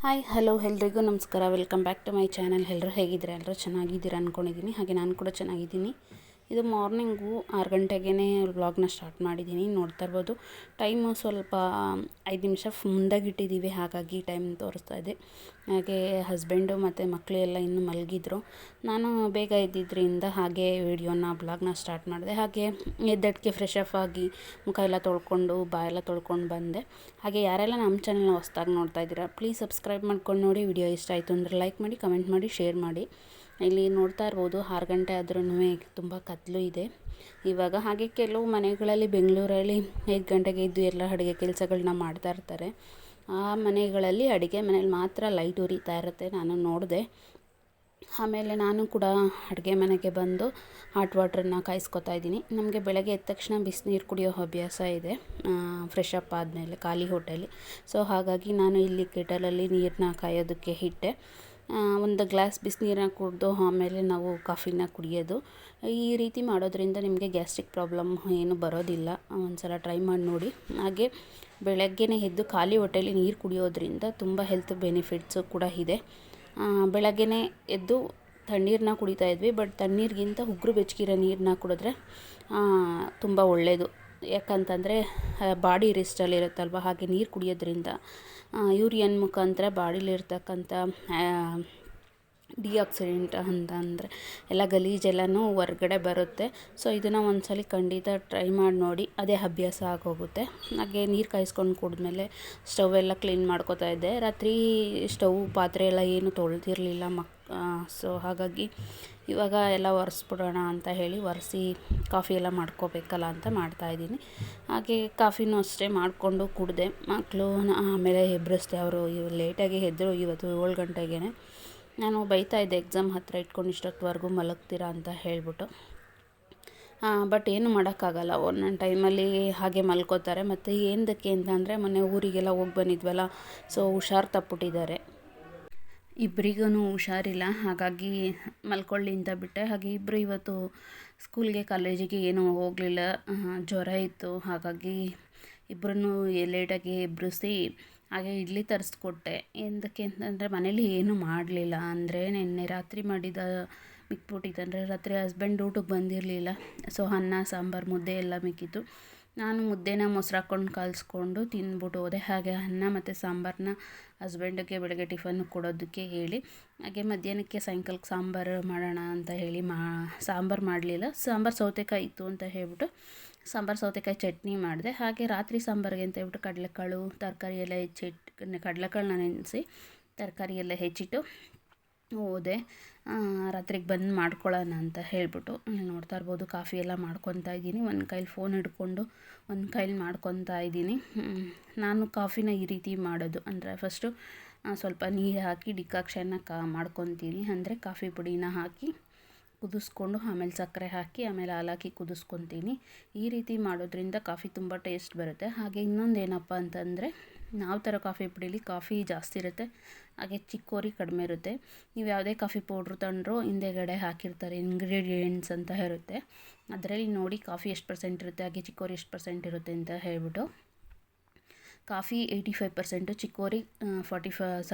Hi hello ಎಲ್ರಿಗೂ ನಮಸ್ಕಾರ. Welcome back to my channel. ಎಲ್ಲರೂ ಹೇಗಿದ್ದೀರಾ? ಎಲ್ಲರೂ ಚೆನ್ನಾಗಿದ್ದೀರಾ ಅಂದ್ಕೊಂಡಿದ್ದೀನಿ. ಹಾಗೆ ನಾನು ಕೂಡ ಚೆನ್ನಾಗಿದ್ದೀನಿ. ಇದು ಮಾರ್ನಿಂಗು 6 ಗಂಟೆಗೇ ವ್ಲಾಗ್ನ ಸ್ಟಾರ್ಟ್ ಮಾಡಿದ್ದೀನಿ. ನೋಡ್ತಾ ಇರ್ಬೋದು ಟೈಮು ಸ್ವಲ್ಪ 5 ನಿಮಿಷ ಮುಂದಾಗಿಟ್ಟಿದ್ದೀವಿ, ಹಾಗಾಗಿ ಟೈಮ್ ತೋರಿಸ್ತಾ ಇದೆ. ಹಾಗೆ ಹಸ್ಬೆಂಡು ಮತ್ತು ಮಕ್ಕಳು ಎಲ್ಲ ಇನ್ನೂ ಮಲಗಿದ್ರು. ನಾನು ಬೇಗ ಎದ್ದಿದ್ದರಿಂದ ಹಾಗೆ ಬ್ಲಾಗ್ನ ಸ್ಟಾರ್ಟ್ ಮಾಡಿದೆ. ಹಾಗೆ ಎದ್ದಟ್ಟಿಗೆ ಫ್ರೆಶ್ ಅಪ್ ಆಗಿ ಮುಖ ಎಲ್ಲ ತೊಳ್ಕೊಂಡು ಬಾಯೆಲ್ಲ ತೊಳ್ಕೊಂಡು ಬಂದೆ. ಹಾಗೆ ಯಾರೆಲ್ಲ ನಮ್ಮ ಚಾನಲ್ನ ಹೊಸ್ದಾಗಿ ನೋಡ್ತಾ ಇದ್ದೀರಾ, ಪ್ಲೀಸ್ ಸಬ್ಸ್ಕ್ರೈಬ್ ಮಾಡ್ಕೊಂಡು ನೋಡಿ. ವಿಡಿಯೋ ಇಷ್ಟ ಆಯಿತು ಅಂದರೆ ಲೈಕ್ ಮಾಡಿ, ಕಮೆಂಟ್ ಮಾಡಿ, ಶೇರ್ ಮಾಡಿ. ಇಲ್ಲಿ ನೋಡ್ತಾ ಇರ್ಬೋದು 6 ಗಂಟೆ ಆದ್ರೂ ತುಂಬ ಕತ್ಲು ಇದೆ ಇವಾಗ. ಹಾಗೆ ಕೆಲವು ಮನೆಗಳಲ್ಲಿ ಬೆಂಗಳೂರಲ್ಲಿ 5 ಗಂಟೆಗೆ ಇದ್ದು ಎಲ್ಲ ಅಡುಗೆ ಕೆಲಸಗಳನ್ನ ಮಾಡ್ತಾ ಇರ್ತಾರೆ. ಆ ಮನೆಗಳಲ್ಲಿ ಅಡುಗೆ ಮನೇಲಿ ಮಾತ್ರ ಲೈಟ್ ಉರಿತಾ ಇರುತ್ತೆ, ನಾನು ನೋಡಿದೆ. ಆಮೇಲೆ ನಾನು ಕೂಡ ಅಡುಗೆ ಮನೆಗೆ ಬಂದು ಹಾಟ್ ವಾಟ್ರನ್ನ ಕಾಯಿಸ್ಕೊತಾ ಇದ್ದೀನಿ. ನಮಗೆ ಬೆಳಗ್ಗೆ ಎದ್ದ ತಕ್ಷಣ ಬಿಸಿನೀರು ಕುಡಿಯೋ ಅಭ್ಯಾಸ ಇದೆ, ಫ್ರೆಶ್ ಅಪ್ ಆದಮೇಲೆ ಖಾಲಿ ಹೊಟ್ಟೆಲಿ. ಸೊ ಹಾಗಾಗಿ ನಾನು ಇಲ್ಲಿ ಕೆಟಲಲ್ಲಿ ನೀರನ್ನ ಕಾಯೋದಕ್ಕೆ ಇಟ್ಟೆ. ಒಂದು ಗ್ಲಾಸ್ ಬಿಸಿನೀರನ್ನ ಕುಡಿದು ಆಮೇಲೆ ನಾವು ಕಾಫಿನ ಕುಡಿಯೋದು. ಈ ರೀತಿ ಮಾಡೋದ್ರಿಂದ ನಿಮಗೆ ಗ್ಯಾಸ್ಟ್ರಿಕ್ ಪ್ರಾಬ್ಲಮ್ ಏನು ಬರೋದಿಲ್ಲ. ಒಂದು ಸಲ ಟ್ರೈ ಮಾಡಿ ನೋಡಿ. ಹಾಗೆ ಬೆಳಗ್ಗೆನೇ ಎದ್ದು ಖಾಲಿ ಹೊಟ್ಟೆಲಿ ನೀರು ಕುಡಿಯೋದ್ರಿಂದ ತುಂಬ ಹೆಲ್ತ್ ಬೆನಿಫಿಟ್ಸು ಕೂಡ ಇದೆ. ಬೆಳಗ್ಗೆನೇ ಎದ್ದು ತಣ್ಣೀರನ್ನ ಕುಡಿತಾ ಇದ್ವಿ, ಬಟ್ ತಣ್ಣೀರಿಗಿಂತ ಉಗುರು ಬೆಚ್ಚಗಿರೋ ನೀರನ್ನ ಕುಡಿದ್ರೆ ತುಂಬ ಒಳ್ಳೆಯದು. ಯಾಕಂತಂದರೆ ಬಾಡಿ ರೆಸ್ಟಲ್ಲಿರುತ್ತಲ್ವ, ಹಾಗೆ ನೀರು ಕುಡಿಯೋದ್ರಿಂದ ಯೂರಿಯನ್ ಮುಖಾಂತರ ಬಾಡಿಲಿರ್ತಕ್ಕಂಥ ಡಿಆಕ್ಸಿಡೆಂಟ್ ಅಂತಂದರೆ ಎಲ್ಲ ಗಲೀಜೆಲ್ಲನೂ ಹೊರ್ಗಡೆ ಬರುತ್ತೆ. ಸೊ ಇದನ್ನು ಒಂದ್ಸಲ ಖಂಡಿತ ಟ್ರೈ ಮಾಡಿ ನೋಡಿ, ಅದೇ ಅಭ್ಯಾಸ ಆಗೋಗುತ್ತೆ. ಹಾಗೆ ನೀರು ಕಾಯಿಸ್ಕೊಂಡು ಕುಡಿದ್ಮೇಲೆ ಸ್ಟವ್ ಎಲ್ಲ ಕ್ಲೀನ್ ಮಾಡ್ಕೋತಾ ಇದ್ದೆ. ರಾತ್ರಿ ಸ್ಟವ್ ಪಾತ್ರೆ ಎಲ್ಲ ಏನು ತೊಳೆದಿರಲಿಲ್ಲ ಸೊ ಹಾಗಾಗಿ ಇವಾಗ ಎಲ್ಲ ಒರೆಸ್ಬಿಡೋಣ ಅಂತ ಹೇಳಿ ಒರೆಸಿ ಕಾಫಿ ಎಲ್ಲ ಮಾಡ್ಕೋಬೇಕಲ್ಲ ಅಂತ ಮಾಡ್ತಾಯಿದ್ದೀನಿ. ಹಾಗೆ ಕಾಫಿನೂ ಅಷ್ಟೇ ಮಾಡಿಕೊಂಡು ಕುಡಿದೆ. ಮಕ್ಕಳು ಆಮೇಲೆ ಎಬ್ಬರಿಸ್ದೆ. ಅವರು ಲೇಟಾಗಿ ಎದ್ದರು ಇವತ್ತು 7 ಗಂಟೆಗೇ. ನಾನು ಬೈತಾ ಇದ್ದೆ, ಎಕ್ಸಾಮ್ ಹತ್ತಿರ ಇಟ್ಕೊಂಡು ಇಷ್ಟೊತ್ತವರೆಗೂ ಮಲಗ್ತೀರಾ ಅಂತ ಹೇಳ್ಬಿಟ್ಟು. ಬಟ್ ಏನು ಮಾಡೋಕ್ಕಾಗಲ್ಲ, ಒಂದೊಂದು ಟೈಮಲ್ಲಿ ಹಾಗೆ ಮಲ್ಕೋತಾರೆ. ಮತ್ತು ಏನಕ್ಕೆ ಅಂತಂದರೆ ಮೊನ್ನೆ ಊರಿಗೆಲ್ಲ ಹೋಗಿ ಬಂದಿದ್ವಲ್ಲ, ಸೊ ಹುಷಾರು ತಪ್ಪಿಬಿಟ್ಟಿದ್ದಾರೆ. ಇಬ್ಬರಿಗೂ ಹುಷಾರಿಲ್ಲ, ಹಾಗಾಗಿ ಮಲ್ಕೊಳ್ಳಿ ಅಂತ ಬಿಟ್ಟೆ. ಹಾಗೆ ಇಬ್ಬರು ಇವತ್ತು ಸ್ಕೂಲ್ಗೆ ಕಾಲೇಜಿಗೆ ಏನೂ ಹೋಗಲಿಲ್ಲ, ಜ್ವರ ಇತ್ತು. ಹಾಗಾಗಿ ಇಬ್ಬರನ್ನೂ ಲೇಟಾಗಿ ಎಬ್ಬರಿಸಿ ಹಾಗೆ ಇಡ್ಲಿ ತರಿಸ್ಕೊಟ್ಟೆ. ಎಂದಕ್ಕೆ ಅಂತಂದರೆ ಮನೇಲಿ ಏನೂ ಮಾಡಲಿಲ್ಲ. ಅಂದರೆ ನಿನ್ನೆ ರಾತ್ರಿ ಮಾಡಿದ ಮಿಕ್ಬಿಟ್ಟಿತ್ತಂದರೆ ರಾತ್ರಿ ಹಸ್ಬೆಂಡ್ ಊಟಕ್ಕೆ ಬಂದಿರಲಿಲ್ಲ. ಸೊ ಅನ್ನ ಸಾಂಬಾರು ಮುದ್ದೆ ಎಲ್ಲ ಮಿಕ್ಕಿತ್ತು. ನಾನು ಮುದ್ದೆನ ಮೊಸರು ಹಾಕ್ಕೊಂಡು ಕಲಿಸ್ಕೊಂಡು ತಿಂದ್ಬಿಟ್ಟು ಹೋದೆ. ಹಾಗೆ ಅನ್ನ ಮತ್ತು ಸಾಂಬಾರನ್ನ ಹಸ್ಬೆಂಡಿಗೆ ಬೆಳಗ್ಗೆ ಟಿಫನ್ ಕೊಡೋದಕ್ಕೆ ಹೇಳಿ, ಹಾಗೆ ಮಧ್ಯಾಹ್ನಕ್ಕೆ ಸಾಯಂಕಾಲಕ್ಕೆ ಸಾಂಬಾರು ಮಾಡೋಣ ಅಂತ ಹೇಳಿ ಸಾಂಬಾರು ಮಾಡಲಿಲ್ಲ. ಸಾಂಬಾರು ಸೌತೆಕಾಯಿ ಇತ್ತು ಅಂತ ಹೇಳ್ಬಿಟ್ಟು ಸಾಂಬಾರು ಸೌತೆಕಾಯಿ ಚಟ್ನಿ ಮಾಡಿದೆ. ಹಾಗೆ ರಾತ್ರಿ ಸಾಂಬಾರಿಗೆ ಅಂತ ಹೇಳ್ಬಿಟ್ಟು ಕಡಲೆಕಾಳು ತರಕಾರಿ ಎಲ್ಲ ಕಡಲೆಕಾಳನ್ನ ನೆನೆಸಿ ತರಕಾರಿ ಎಲ್ಲ ಹೆಚ್ಚಿಟ್ಟು ಹೋದೆ. ರಾತ್ರಿಗೆ ಬಂದು ಮಾಡ್ಕೊಳ್ಳೋಣ ಅಂತ ಹೇಳ್ಬಿಟ್ಟು. ನೋಡ್ತಾ ಇರ್ಬೋದು ಕಾಫಿ ಎಲ್ಲ ಮಾಡ್ಕೊತಾ ಇದ್ದೀನಿ. ಒಂದು ಕೈಲಿ ಫೋನ್ ಹಿಡ್ಕೊಂಡು ಒಂದು ಕೈಲಿ ಮಾಡ್ಕೊತಾ ಇದ್ದೀನಿ. ನಾನು ಕಾಫಿನ ಈ ರೀತಿ ಮಾಡೋದು ಅಂದರೆ ಫಸ್ಟು ಸ್ವಲ್ಪ ನೀರು ಹಾಕಿ ಡಿಕಾಕ್ಷನ್ನ ಮಾಡ್ಕೊತೀನಿ. ಅಂದರೆ ಕಾಫಿ ಪುಡಿನ ಹಾಕಿ ಕುದಿಸ್ಕೊಂಡು ಆಮೇಲೆ ಸಕ್ಕರೆ ಹಾಕಿ ಆಮೇಲೆ ಹಾಲು ಹಾಕಿ ಕುದಿಸ್ಕೊತೀನಿ. ಈ ರೀತಿ ಮಾಡೋದ್ರಿಂದ ಕಾಫಿ ತುಂಬ ಟೇಸ್ಟ್ ಬರುತ್ತೆ. ಹಾಗೆ ಇನ್ನೊಂದು ಏನಪ್ಪ ಅಂತಂದರೆ, ನಾವು ಥರ ಕಾಫಿ ಪುಡೀಲಿ ಕಾಫಿ ಜಾಸ್ತಿ ಇರುತ್ತೆ, ಹಾಗೆ ಚಿಕ್ಕೋರಿ ಕಡಿಮೆ ಇರುತ್ತೆ. ನೀವು ಯಾವುದೇ ಕಾಫಿ ಪೌಡ್ರ್ ತಂದರೂ ಹಿಂದೆಗಡೆ ಹಾಕಿರ್ತಾರೆ, ಇಂಗ್ರೀಡಿಯೆಂಟ್ಸ್ ಅಂತ ಇರುತ್ತೆ. ಅದರಲ್ಲಿ ನೋಡಿ ಕಾಫಿ ಎಷ್ಟು ಪರ್ಸೆಂಟ್ ಇರುತ್ತೆ, ಹಾಗೆ ಚಿಕ್ಕೋರಿ ಎಷ್ಟು ಪರ್ಸೆಂಟ್ ಇರುತ್ತೆ ಅಂತ ಹೇಳ್ಬಿಟ್ಟು. ಕಾಫಿ 85%, ಚಿಕ್ಕೋರಿ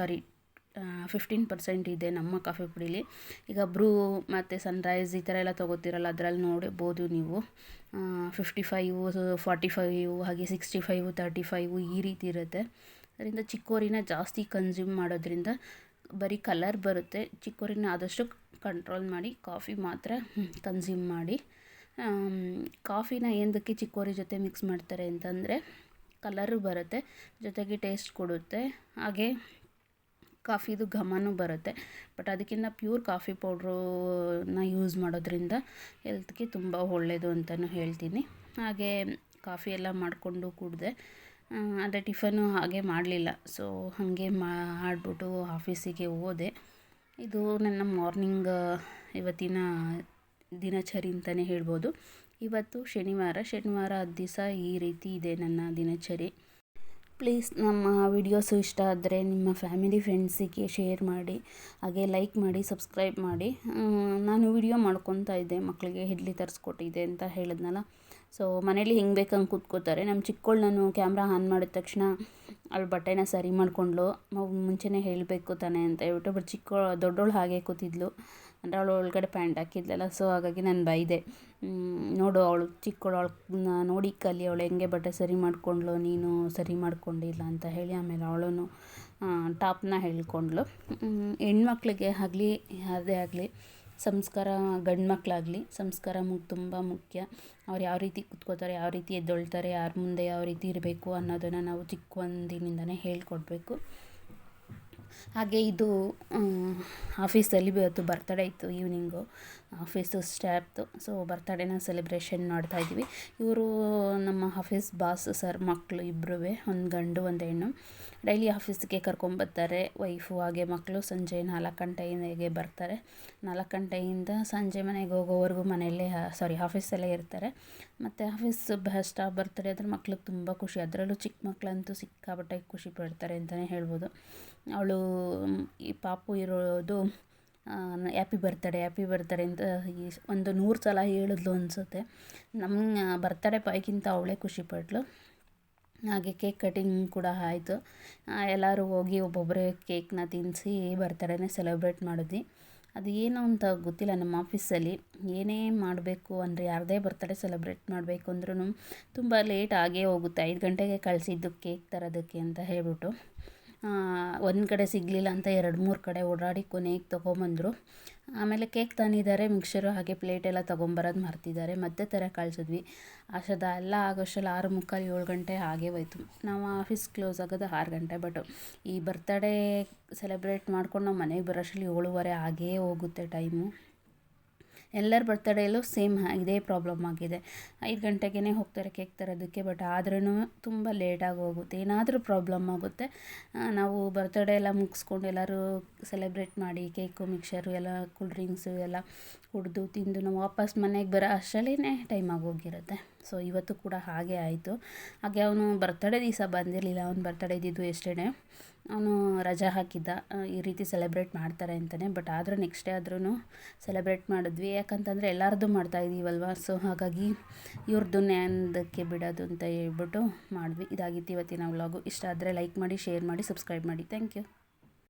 15% ಇದೆ ನಮ್ಮ ಕಾಫಿ ಪುಡೀಲಿ. ಈಗ ಬ್ರೂ ಮತ್ತು ಸನ್ರೈಸ್ ಈ ಥರ ಎಲ್ಲ ತೊಗೋತಿರಲ್ಲ, ಅದರಲ್ಲಿ ನೋಡ್ಬೋದು ನೀವು 55, 45, ಹಾಗೆ 65, 35 ಈ ರೀತಿ ಇರುತ್ತೆ. ಅದರಿಂದ ಚಿಕ್ಕೋರಿನ ಜಾಸ್ತಿ ಕನ್ಸ್ಯೂಮ್ ಮಾಡೋದ್ರಿಂದ ಬರೀ ಕಲರ್ ಬರುತ್ತೆ. ಚಿಕ್ಕೋರಿನ ಆದಷ್ಟು ಕಂಟ್ರೋಲ್ ಮಾಡಿ, ಕಾಫಿ ಮಾತ್ರ ಕನ್ಸ್ಯೂಮ್ ಮಾಡಿ. ಕಾಫಿನ ಏನಕ್ಕೆ ಚಿಕ್ಕೋರಿ ಜೊತೆ ಮಿಕ್ಸ್ ಮಾಡ್ತಾರೆ ಅಂತಂದರೆ ಕಲರು ಬರುತ್ತೆ, ಜೊತೆಗೆ ಟೇಸ್ಟ್ ಕೊಡುತ್ತೆ, ಹಾಗೆ ಕಾಫಿದು ಘಮನೂ ಬರುತ್ತೆ. ಬಟ್ ಅದಕ್ಕಿಂತ ಪ್ಯೂರ್ ಕಾಫಿ ಪೌಡ್ರನ್ನ ಯೂಸ್ ಮಾಡೋದ್ರಿಂದ ಹೆಲ್ತ್ಗೆ ತುಂಬ ಒಳ್ಳೆಯದು ಅಂತಲೂ ಹೇಳ್ತೀನಿ. ಹಾಗೆ ಕಾಫಿ ಎಲ್ಲ ಮಾಡಿಕೊಂಡು ಕುಡಿದೆ. ಆದರೆ ಟಿಫನ್ನು ಹಾಗೆ ಮಾಡಲಿಲ್ಲ, ಸೊ ಹಾಗೆ ಮಾಡಿಬಿಟ್ಟು ಆಫೀಸಿಗೆ ಹೋದೆ. ಇದು ನನ್ನ ಮಾರ್ನಿಂಗ್ ಇವತ್ತಿನ ದಿನಚರಿ ಅಂತಲೇ ಹೇಳ್ಬೋದು. ಇವತ್ತು ಶನಿವಾರ 10 ದಿವಸ ಈ ರೀತಿ ಇದೆ ನನ್ನ ದಿನಚರಿ. ಪ್ಲೀಸ್ ನಮ್ಮ ವಿಡಿಯೋಸು ಇಷ್ಟ ಆದರೆ ನಿಮ್ಮ ಫ್ಯಾಮಿಲಿ ಫ್ರೆಂಡ್ಸಿಗೆ ಶೇರ್ ಮಾಡಿ, ಹಾಗೆ ಲೈಕ್ ಮಾಡಿ, ಸಬ್ಸ್ಕ್ರೈಬ್ ಮಾಡಿ. ನಾನು ವಿಡಿಯೋ ಮಾಡ್ಕೊತಾ ಇದ್ದೆ, ಮಕ್ಕಳಿಗೆ ಇಡ್ಲಿ ತರಿಸ್ಕೊಟ್ಟಿದ್ದೆ ಅಂತ ಹೇಳಿದ್ನಲ್ಲ, ಸೊ ಮನೇಲಿ ಹೆಂಗೆ ಬೇಕಂಗೆ ಕೂತ್ಕೋತಾರೆ. ನಮ್ಮ ಚಿಕ್ಕವಳು ನಾನು ಕ್ಯಾಮ್ರಾ ಆನ್ ಮಾಡಿದ ತಕ್ಷಣ ಅವಳು ಬಟ್ಟೆನ ಸರಿ ಮಾಡಿಕೊಂಡ್ಳು. ಮುಂಚೆನೇ ಹೇಳಬೇಕು ತಾನೆ ಅಂತ ಹೇಳ್ಬಿಟ್ಟು. ಬಟ್ ದೊಡ್ಡವಳು ಹಾಗೆ ಕೂತಿದ್ಲು. ಅಂದರೆ ಅವಳು ಒಳಗಡೆ ಪ್ಯಾಂಟ್ ಹಾಕಿದ್ಲಲ್ಲ, ಸೊ ಹಾಗಾಗಿ ನಾನು ಬೈದೆ. ನೋಡು ಅವಳು ಚಿಕ್ಕವಳು, ಅವಳನ್ನ ನೋಡಿ ಕಲಿ, ಅವಳು ಹೆಂಗೆ ಬಟ್ಟೆ ಸರಿ ಮಾಡಿಕೊಂಡ್ಳು, ನೀನು ಸರಿ ಮಾಡ್ಕೊಂಡಿಲ್ಲ ಅಂತ ಹೇಳಿ. ಆಮೇಲೆ ಅವಳು ಟಾಪ್ನ ಹೇಳ್ಕೊಂಡ್ಳು. ಹೆಣ್ಮಕ್ಳಿಗೆ ಆಗಲಿ ಯಾರದೇ ಆಗಲಿ ಸಂಸ್ಕಾರ, ಗಂಡು ಮಕ್ಕಳಾಗಲಿ ಸಂಸ್ಕಾರ ತುಂಬ ಮುಖ್ಯ. ಅವ್ರು ಯಾವ ರೀತಿ ಕೂತ್ಕೋತಾರೆ, ಯಾವ ರೀತಿ ಎದ್ದೇಳ್ತಾರೆ, ಯಾರ ಮುಂದೆ ಯಾವ ರೀತಿ ಇರಬೇಕು ಅನ್ನೋದನ್ನು ನಾವು ಚಿಕ್ಕಂದಿನಿಂದನೇ ಹೇಳ್ಕೊಡ್ಬೇಕು. ಹಾಗೆ ಇದು ಆಫೀಸಲ್ಲಿ ಇವತ್ತು ಬರ್ತಡೇ ಇತ್ತು. ಈವ್ನಿಂಗು ಆಫೀಸು ಸ್ಟಾಫ್ದು, ಸೊ ಬರ್ತಡೇನ ಸೆಲೆಬ್ರೇಷನ್ ಮಾಡ್ತಾಯಿದ್ವಿ. ಇವರು ನಮ್ಮ ಆಫೀಸ್ ಬಾಸ್ ಸರ್ ಮಕ್ಕಳು ಇಬ್ಬರೂ, ಒಂದು ಗಂಡು ಒಂದು ಹೆಣ್ಣು. ಡೈಲಿ ಆಫೀಸಿಗೆ ಕರ್ಕೊಂಬರ್ತಾರೆ ವೈಫು, ಹಾಗೆ ಮಕ್ಕಳು. ಸಂಜೆ 4 ಗಂಟೆಗೆ ಬರ್ತಾರೆ. 4 ಗಂಟೆಯಿಂದ ಸಂಜೆ ಮನೆಗೆ ಹೋಗೋವರೆಗೂ ಮನೆಯಲ್ಲೇ ಆಫೀಸಲ್ಲೇ ಇರ್ತಾರೆ. ಮತ್ತು ಆಫೀಸ್ ಸ್ಟಾಫ್ ಬರ್ತಡೇ ಆದರೆ ಮಕ್ಳಿಗೆ ತುಂಬ ಖುಷಿ. ಅದರಲ್ಲೂ ಚಿಕ್ಕ ಮಕ್ಕಳಂತೂ ಸಿಕ್ಕಾಪಟ್ಟೆ ಖುಷಿ ಪಡ್ತಾರೆ ಅಂತಲೇ ಹೇಳ್ಬೋದು. ಅವಳು ಈ ಪಾಪು ಇರೋದು ಹ್ಯಾಪಿ ಬರ್ತ್ಡೇ ಅಂತ ಒಂದು 100 ಸಲ ಹೇಳಿದ್ಲು ಅನಿಸುತ್ತೆ. ನಮ್ಮ ಬರ್ತಡೇ ಬಾಯ್ಗಿಂತ ಅವಳೇ ಖುಷಿಪಟ್ಲು. ಹಾಗೆ ಕೇಕ್ ಕಟಿಂಗ್ ಕೂಡ ಆಯಿತು. ಎಲ್ಲರೂ ಹೋಗಿ ಒಬ್ಬೊಬ್ಬರೇ ಕೇಕ್ನ ತಿನ್ನಿಸಿ ಬರ್ತಡೇನ ಸೆಲೆಬ್ರೇಟ್ ಮಾಡಿದ್ವಿ. ಅದು ಏನು ಅಂತ ಗೊತ್ತಿಲ್ಲ. ನಮ್ಮ ಆಫೀಸಲ್ಲಿ ಏನೇ ಮಾಡಬೇಕು ಅಂದರೆ, ಯಾರದೇ ಬರ್ತಡೇ ಸೆಲೆಬ್ರೇಟ್ ಮಾಡಬೇಕು ಅಂದ್ರೂ ತುಂಬ ಲೇಟ್ ಆಗೇ ಹೋಗುತ್ತೆ. 5 ಗಂಟೆಗೆ ಕಳಿಸಿದ್ದು ಕೇಕ್ ತರೋದಕ್ಕೆ ಅಂತ ಹೇಳ್ಬಿಟ್ಟು. ಒಂದು ಕಡೆ ಸಿಗಲಿಲ್ಲ ಅಂತ 2-3 ಕಡೆ ಓಡಾಡಿ ಕೊನೆಗೆ ತೊಗೊಂಬಂದರು. ಆಮೇಲೆ ಕೇಕ್ ತಂದಿದ್ದಾರೆ, ಮಿಕ್ಸರು ಹಾಗೆ ಪ್ಲೇಟೆಲ್ಲ ತೊಗೊಂಬರೋದು ಮರ್ತಿದ್ದಾರೆ. ಮತ್ತೆ ಕಳಿಸಿದ್ವಿ. ಎಲ್ಲ ಆಗೋಷ್ಟರಲ್ಲಿ 6:45 7 ಗಂಟೆ ಹಾಗೇ ಹೋಯ್ತು. ನಾವು ಆಫೀಸ್ ಕ್ಲೋಸ್ ಆಗೋದು 6 ಗಂಟೆ. ಬಟ್ ಈ ಬರ್ತಡೇ ಸೆಲೆಬ್ರೇಟ್ ಮಾಡ್ಕೊಂಡು ನಾವು ಮನೆಗೆ ಬರೋಷ್ಟರಲ್ಲಿ 7:15 ಆಗೇ ಹೋಗುತ್ತೆ ಟೈಮು. ಎಲ್ಲರ ಬರ್ತಡೇಲೂ ಸೇಮ್ ಇದೇ ಪ್ರಾಬ್ಲಮ್ ಆಗಿದೆ. 5 ಗಂಟೆಗೇ ಹೋಗ್ತಾರೆ ಕೇಕ್ ತರೋದಕ್ಕೆ. ಬಟ್ ಆದ್ರೂ ತುಂಬ ಲೇಟಾಗಿ ಹೋಗುತ್ತೆ. ಏನಾದರೂ ಪ್ರಾಬ್ಲಮ್ ಆಗುತ್ತೆ. ನಾವು ಬರ್ತಡೇ ಎಲ್ಲ ಮುಗಿಸ್ಕೊಂಡು ಎಲ್ಲರೂ ಸೆಲೆಬ್ರೇಟ್ ಮಾಡಿ ಕೇಕು ಮಿಕ್ಸರು ಎಲ್ಲ ಕೂಲ್ ಡ್ರಿಂಕ್ಸು ಎಲ್ಲ ಕುಡಿದು ತಿಂದು ನಾವು ವಾಪಸ್ ಮನೆಗೆ ಬರೋ ಅಷ್ಟರಲ್ಲೇ ಟೈಮ್ ಆಗೋಗಿರುತ್ತೆ. ಸೊ ಇವತ್ತು ಕೂಡ ಹಾಗೆ ಆಯಿತು. ಹಾಗೆ ಅವನು ಬರ್ತಡೇ ದಿವಸ ಬಂದಿರಲಿಲ್ಲ. ಅವ್ನು ಬರ್ತಡೇ ಇದ್ದಿದ್ದು ಎಸ್ಟರ್ಡೇ. ಅವನು ರಜಾ ಹಾಕಿದ್ದ, ಈ ರೀತಿ ಸೆಲೆಬ್ರೇಟ್ ಮಾಡ್ತಾರೆ ಅಂತಲೇ. ಬಟ್ ಆದರೂ ನೆಕ್ಸ್ಟ್ ಡೇ ಆದ್ರೂ ಸೆಲೆಬ್ರೇಟ್ ಮಾಡಿದ್ವಿ. ಯಾಕಂತಂದರೆ ಎಲ್ಲರದ್ದು ಮಾಡ್ತಾಯಿದ್ದೀವಲ್ವ, ಸೊ ಹಾಗಾಗಿ ಇವ್ರದ್ದು ನ್ಯಾಂದಕ್ಕೆ ಬಿಡೋದು ಅಂತ ಹೇಳ್ಬಿಟ್ಟು ಮಾಡಿದ್ವಿ. ಇದಾಗಿತ್ತು ಇವತ್ತಿನ ವ್ಲಾಗು. ಇಷ್ಟ ಆದರೆ ಲೈಕ್ ಮಾಡಿ, ಶೇರ್ ಮಾಡಿ, ಸಬ್ಸ್ಕ್ರೈಬ್ ಮಾಡಿ. Thank you.